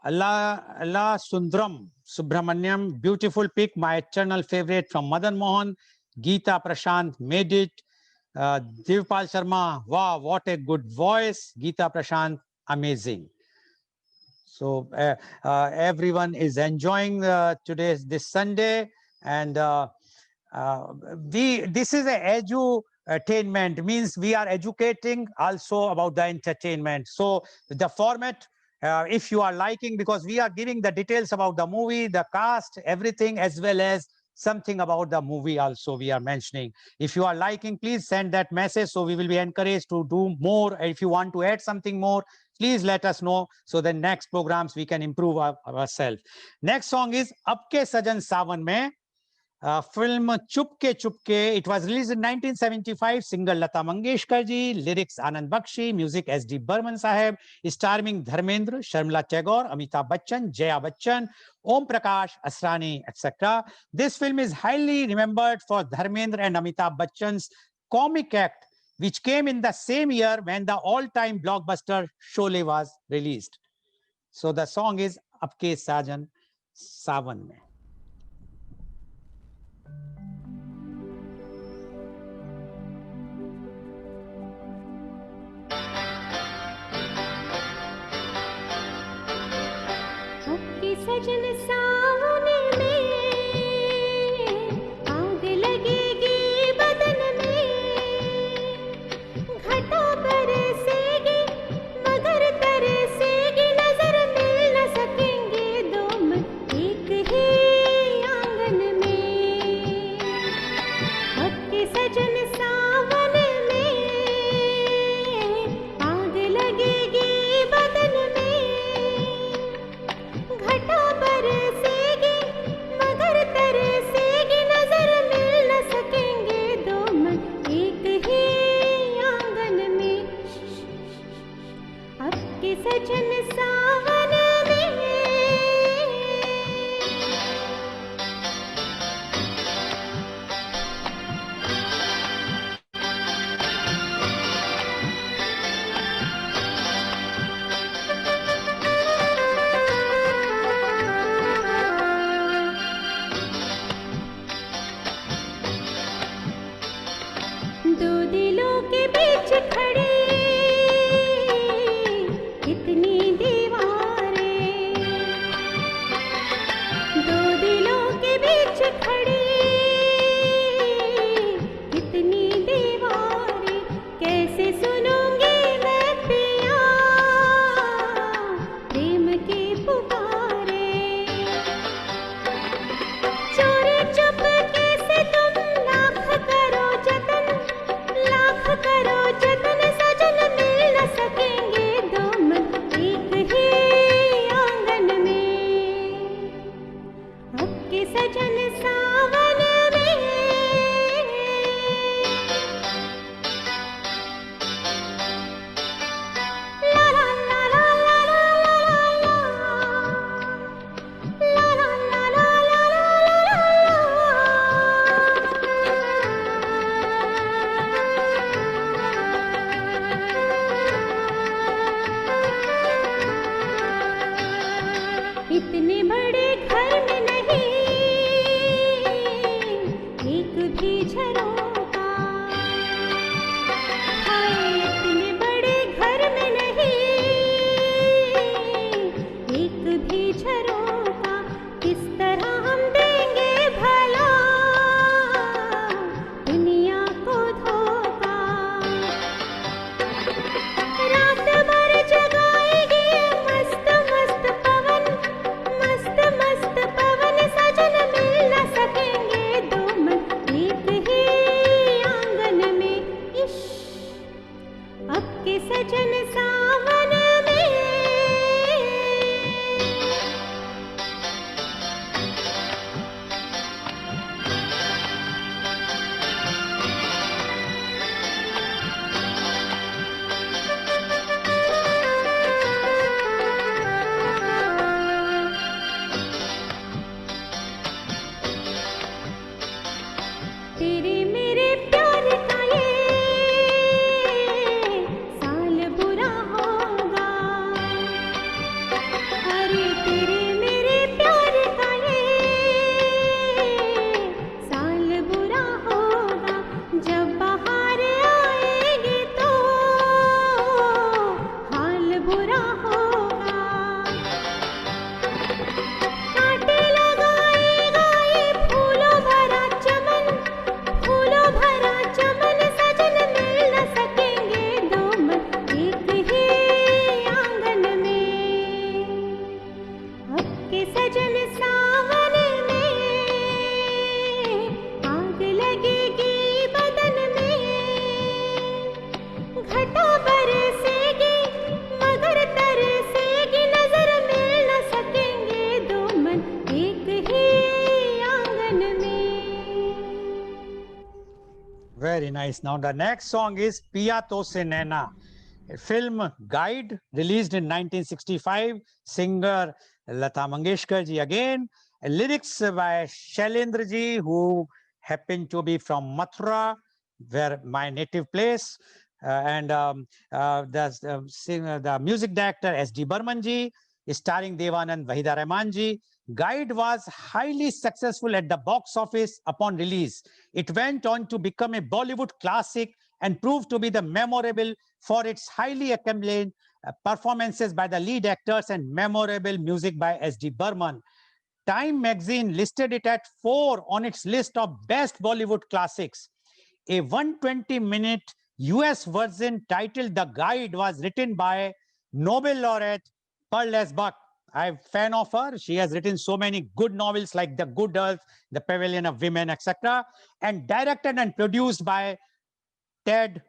Allah Sundaram, Subramanyam, beautiful pick, my eternal favorite from Madan Mohan. Geeta Prashant made it. Devpal Sharma, wow, what a good voice. Geeta Prashant, amazing. So everyone is enjoying this Sunday, and this is a edutainment, means we are educating also about the entertainment. So the format, if you are liking, because we are giving the details about the movie, the cast, everything, as well as something about the movie also we are mentioning. If you are liking, please send that message, so we will be encouraged to do more. If you want to add something more, please let us know, so the next programs we can improve ourselves. Next song is Apke Sajan Sawan Mein, film Chupke Chupke. It was released in 1975. Singer Lata Mangeshkar ji, lyrics Anand Bakshi, music S.D. Burman Sahib, starring Dharmendra, Sharmila Tagore, Amitabh Bachchan, Jaya Bachchan, Om Prakash, Asrani, etc. This film is highly remembered for Dharmendra and Amitabh Bachchan's comic act, which came in the same year when the all-time blockbuster Sholay was released. So the song is Apke Sajan Sawan Mein. आपके सजन सावन में आग लगेगी बदन में, घटा बरसेगी मगर तरसेगी, नजर मिल न सकेंगे दो मन एक ही आंगन में। आपके सजन सावन में आग लगेगी बदन में, घटा बरसेगी मगर तरसेगी, नजर मिल न सकेंगे दो मन एक ही आंगन में। आपके सजन सावन में। दो दिलों के बीच खड़ी कितनी दीवारें, दो दिलों के बीच खड़ी कितनी दीवारें, कैसे सुनूंगी मैं पिया प्रेम की पुकारे। चोरी चुपके से तुम लाख करो जतन, लाख करो जतन, सजन मिल न सकेंगे दो मन एक ही आंगन में। आपके सजन सावन में। ला ला ला ला ला ला ला ला ला ला ला ला इतने बड़े घर में नहीं एक भी झरोका, हाय इतने बड़े घर में नहीं एक भी झरोका, किस तरह हम देंगे भला दुनिया को धोखा। रात भर जगाएगी मस्त मस्त पवन, मस्त मस्त पवन, सजन मिल न सकेंगे दो मन एक ही आंगन में। इश आपके सजन सावन में। nice. Now the next song is Piya To Se Naina, a film Guide released in 1965. Singer Lata Mangeshkar ji again. Lyrics by Shailendra ji, who happened to be from Mathura, where my native place. The music director S.D. Burman ji, starring Devanand Wahida Rahman ji. Guide was highly successful at the box office upon release. It went on to become a Bollywood classic and proved to be the memorable for its highly acclaimed performances by the lead actors and memorable music by S.D. Burman. Time magazine listed it at 4 on its list of best Bollywood classics. A 120-minute US version titled The Guide was written by Nobel laureate Pearl S. Buck. I'm a fan of her. She has written so many good novels like The Good Earth, The Pavilion of Women, etc. And directed and produced by Ted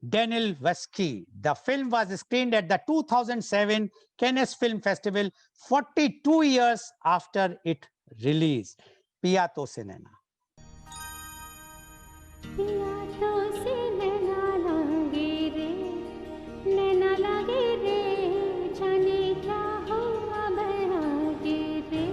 Daniel-Wesky. The film was screened at the 2007 Cannes Film Festival 42 years after it released. Piya To Se Naina. पिया तो से नैना लागे रे, नैना लागे रे, जाने क्या हुआ बहागे रे।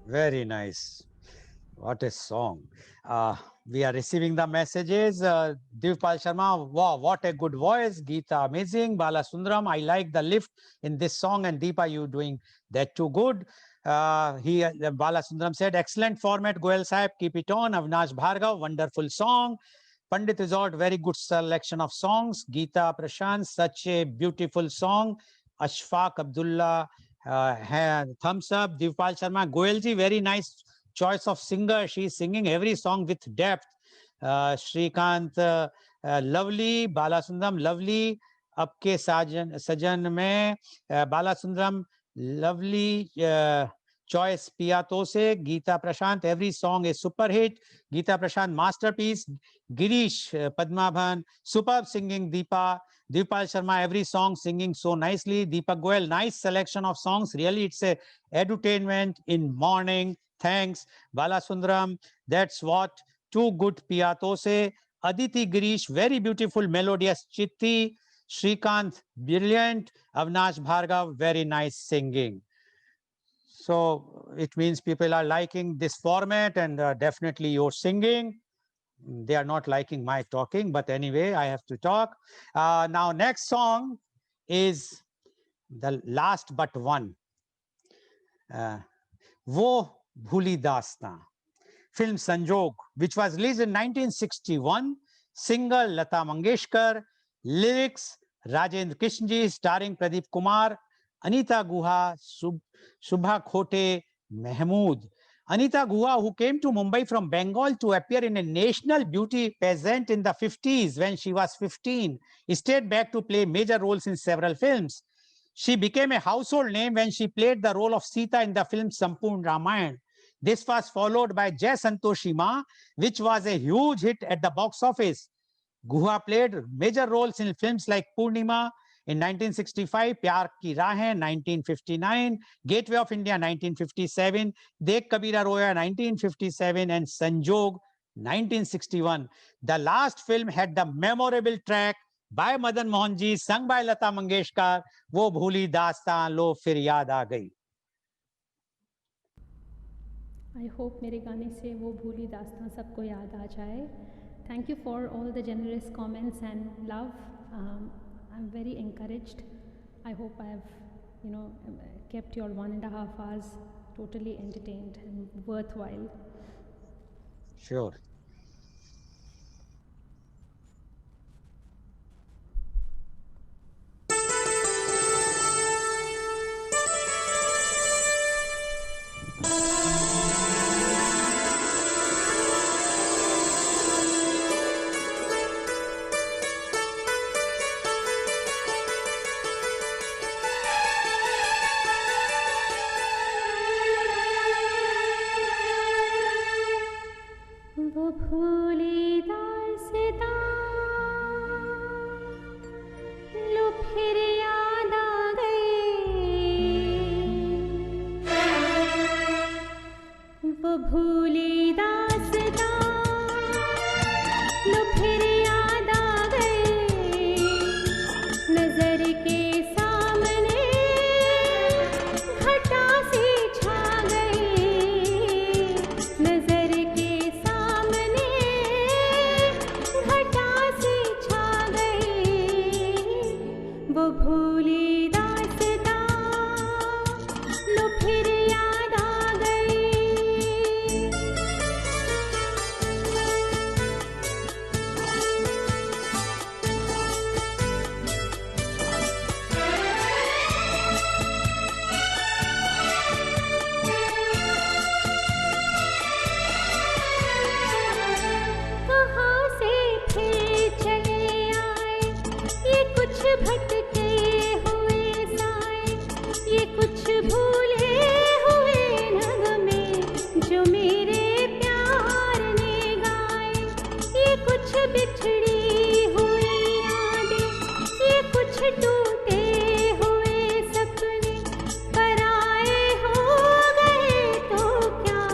Very nice. What a song. We are receiving the messages. Divpal Sharma, wow, what a good voice. Geeta, amazing. Bala Sundaram, I like the lift in this song. And Deepa, you doing that too good. Balasundaram said, excellent format, Goel Sahib, keep it on. Avinash Bhargav, wonderful song. Pandit Resort, very good selection of songs. Geeta Prashant, such a beautiful song. Ashfaq Abdullah, thumbs up. Divpal Sharma, Goelji, very nice choice of singer. She is singing every song with depth. Shrikant, lovely. Balasundaram, lovely. Apke sajan mein, Balasundaram, lovely choice. Piyato se, Geeta Prashant, every song is super hit. Geeta Prashant, masterpiece. Girish Padmabhan, superb singing. Deepa, Divpal Sharma, every song singing so nicely. Deepak Goel, nice selection of songs. Really, it's a edutainment in morning. Thanks. Balasundaram, that's what. Too good. Piyato se. Aditi Girish, very beautiful, melodious. Chitti, Shrikant, brilliant. Avinash Bhargav, very nice singing. So it means people are liking this format, and definitely you're singing. They are not liking my talking, but anyway, I have to talk. Now, next song is the last but one. Wo Bhuli Dastan, film Sanjog, which was released in 1961. Singer Lata Mangeshkar, lyrics Rajendra Krishnji, starring Pradeep Kumar, Anita Guha, Subha Khote, Mahmood. Anita Guha, who came to Mumbai from Bengal to appear in a national beauty pageant in the 50s when she was 15, stayed back to play major roles in several films. She became a household name when she played the role of Sita in the film Sampurna Ramayan. This was followed by Jai Santoshi Ma, which was a huge hit at the box office. Guha played major roles in films like Purnima in 1965, Pyar Ki Rahein 1959, Gateway of India 1957, Dekh Kabira Roya 1957, and Sanjog 1961. The last film had the memorable track by Madan Mohan ji, sung by Lata Mangeshkar, Wo Bhuli Dastan Lo Fir Yaad Aa Gayi. I hope मेरे गाने से वो भूली दास्तां सबको याद आ जाए. Thank you for all the generous comments and love. I'm very encouraged. I hope I have, kept your 1.5 hours totally entertained and worthwhile. Sure. वो भूली दास्तां लो फिर याद आ गई, वो भूली दास्तां लो फिर याद आ गई, नजर के सामने घटा सी छा गई, नजर के सामने घटा सी छा गई, वो भूली दास्तां लो फिर याद आ गई. कहाँ से फिर चले आए ये कुछ भटके हुए साए, ये कुछ भूले हुए नगमे जो मेरे प्यार ने गाए, ये कुछ बिछड़ी हुई यादें, ये कुछ टूटे हुए सपने, पराए हो गए तो क्या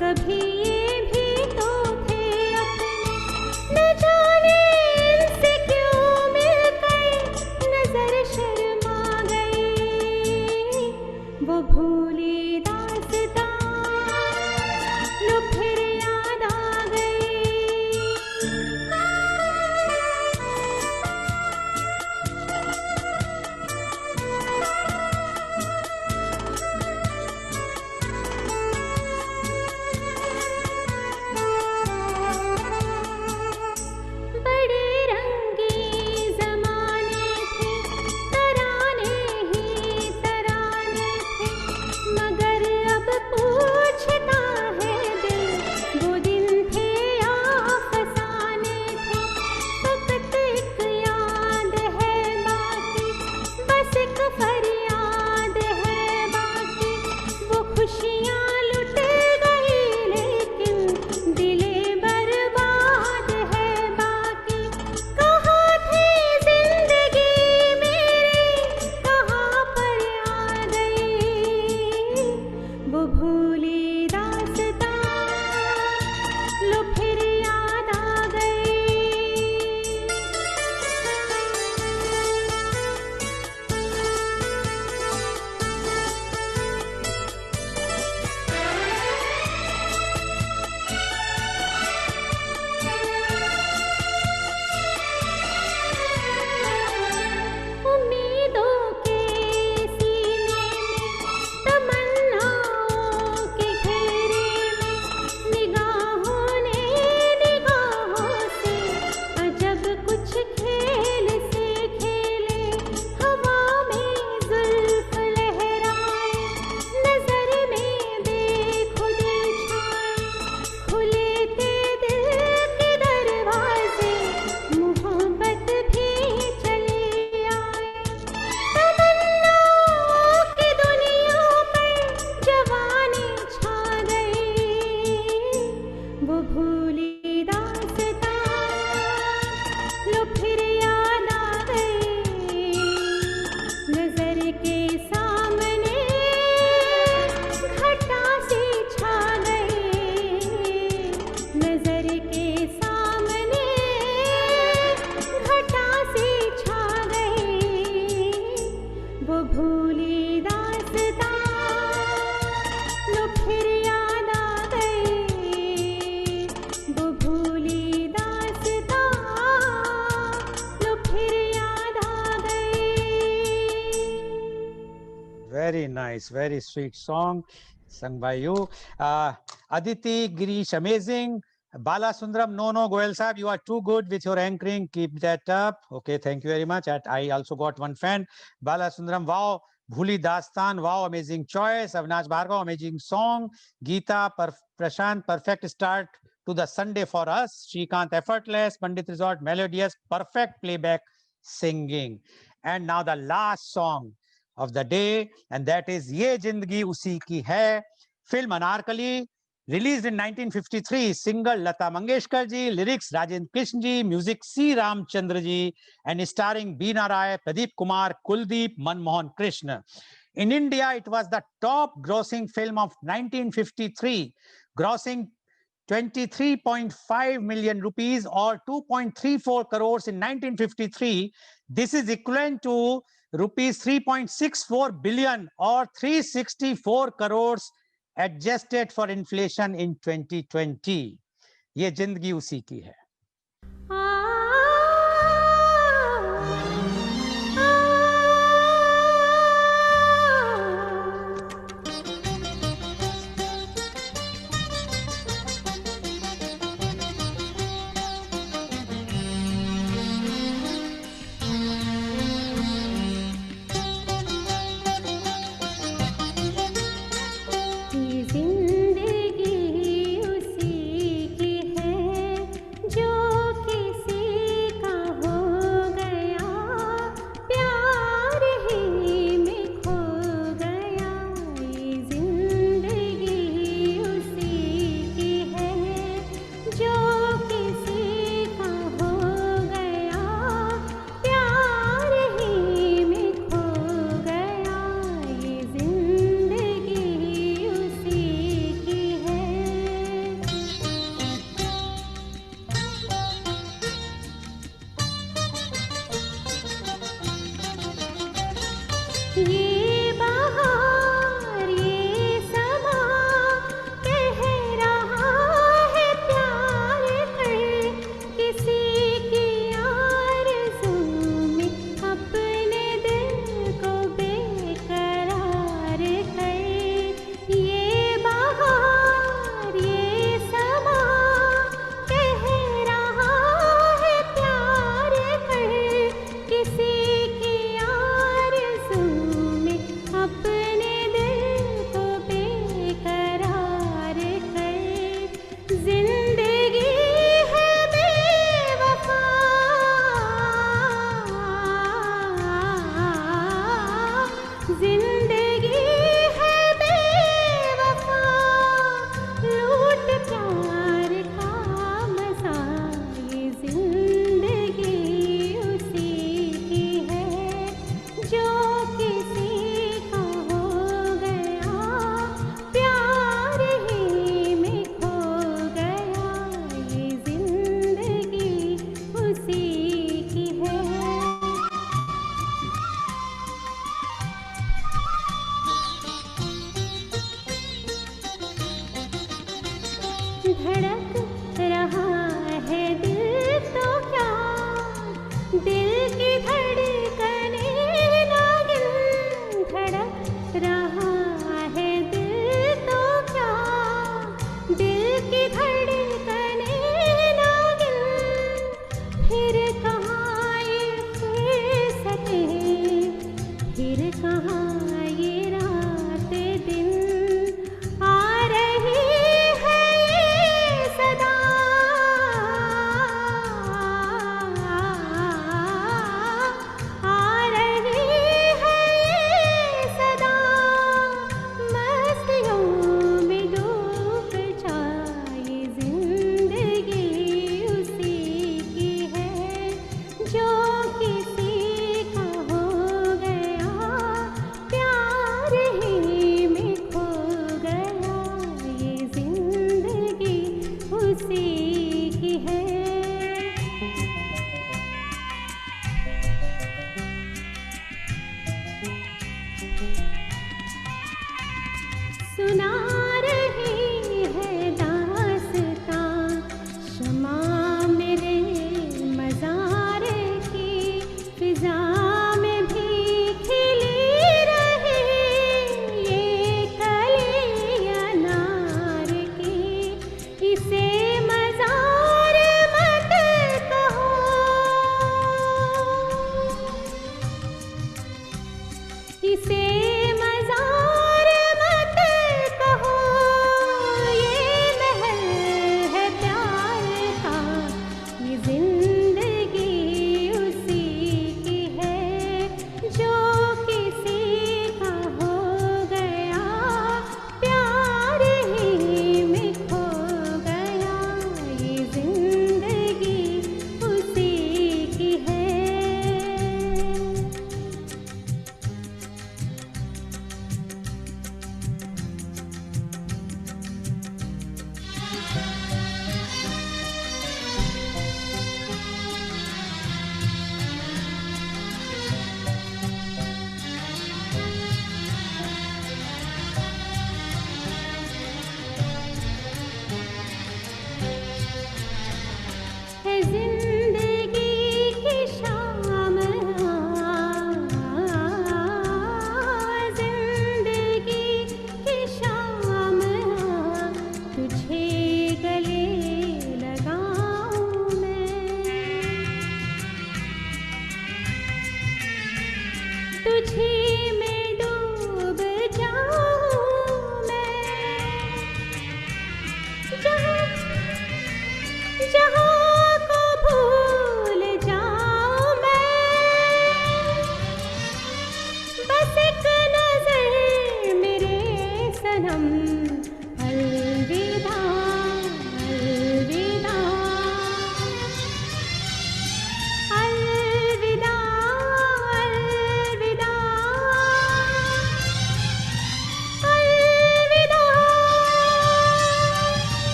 कभी ये भी तो थे अपने, न जाने इनसे क्यों मिलकर नजर शर्मा गई, वो भूली दास्तां लो फिर याद आ गई. very nice, very sweet song sung by you. Aditi, Girish, amazing. Bala Sundram, no, Goel Saab, you are too good with your anchoring. Keep that up. Okay, thank you very much. I also got one fan. Bala Sundram, wow. Bhuli Dastan, wow, amazing choice. Avinash Bhargav, amazing song. Geeta, Prashant, perfect start to the Sunday for us. Shrikant, effortless. Pandit Resort, melodious, perfect playback singing. And now the last song of the day, and that is Ye Jindagi Usi Ki Hai. Film Anarkali, released in 1953, single Lata Mangeshkar ji, lyrics Rajendra Krishna ji, music C. Ramchandra ji, and starring Beena Rai, Pradeep Kumar, Kuldeep, Manmohan Krishna. In India, it was the top grossing film of 1953, grossing 23.5 million rupees or 2.34 crores in 1953. This is equivalent to rupees 3.64 billion or 364 crores adjusted for inflation in 2020. ये जिंदगी उसी की है. ये जिंदगी उसी की है जो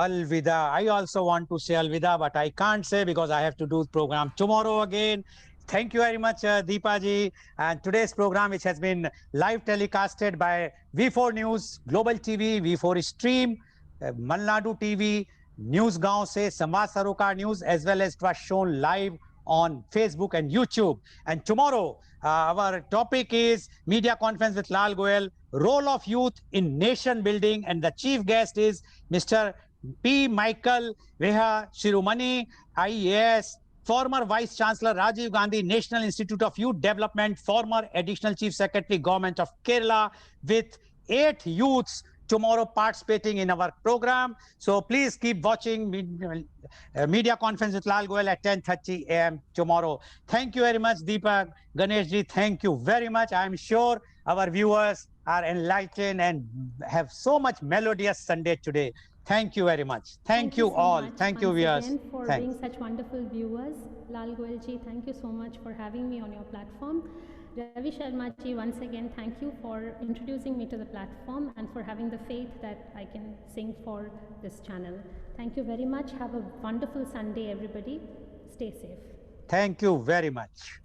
Alvida. I also want to say Alvida, but I can't say because I have to do program tomorrow again. Thank you very much, Deepa ji. And today's program, which has been live telecasted by V4 News, Global TV, V4 Stream, Malnadu TV, News Gaon se, Samvad Sarokar News, as well as it was shown live on Facebook and YouTube. And tomorrow, our topic is media conference with Lal Goyal, role of youth in nation building, and the chief guest is Mr. P. Michael Veha Shirumani, IAS, former Vice Chancellor Rajiv Gandhi National Institute of Youth Development, former Additional Chief Secretary, Government of Kerala, with 8 youths tomorrow participating in our program. So please keep watching media conference with Lal Goyal at 10:30 a.m. tomorrow. Thank you very much, Deepa Ganeshji. Thank you very much. I am sure our viewers are enlightened and have so much melodious Sunday today. Thank you very much. Thank you so all. much Thank you, once viewers. again for Thanks. being such wonderful viewers. Lal Goyal ji, thank you so much for having me on your platform. Ravi Sharma ji, once again, thank you for introducing me to the platform and for having the faith that I can sing for this channel. Thank you very much. Have a wonderful Sunday, everybody. Stay safe. Thank you very much.